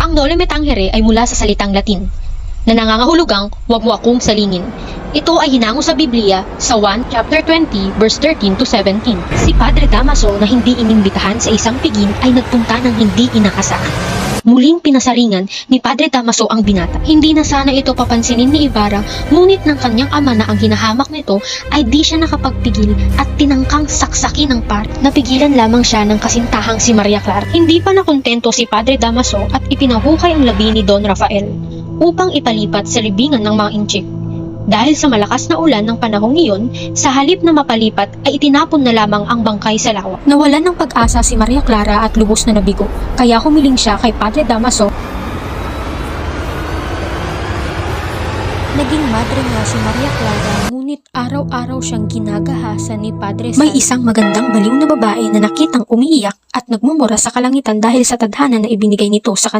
Ang Noli Me Tangere ay mula sa salitang Latin na nangangahulugang huwag mo akong salingin. Ito ay hinango sa Biblia sa 1 chapter 20 verse 13 to 17. Si Padre Damaso na hindi inimbitahan sa isang piging ay nagpunta ng hindi inaasahan. Muling pinasaringan ni Padre Damaso ang binata. Hindi na sana ito papansinin ni Ibarra, ngunit ng kanyang ama na ang hinahamak nito ay di siya nakapagpigil at tinangkang saksakin ng par. Napigilan lamang siya ng kasintahang si Maria Clara. Hindi pa nakontento si Padre Damaso at ipinahukay ang labi ni Don Rafael upang ipalipat sa libingan ng mga inchik. Dahil sa malakas na ulan ng panahong iyon, sa halip na mapalipat ay itinapon na lamang ang bangkay sa lawa. Nawalan ng pag-asa si Maria Clara at lubos na nabigo, kaya humiling siya kay Padre Damaso. Naging madre nga si Maria Clara, ngunit araw-araw siyang ginagahasa ni Padre Sal. May isang magandang baliw na babae na nakitang umiiyak at nagmumura sa kalangitan dahil sa tadhana na ibinigay nito sa kanya.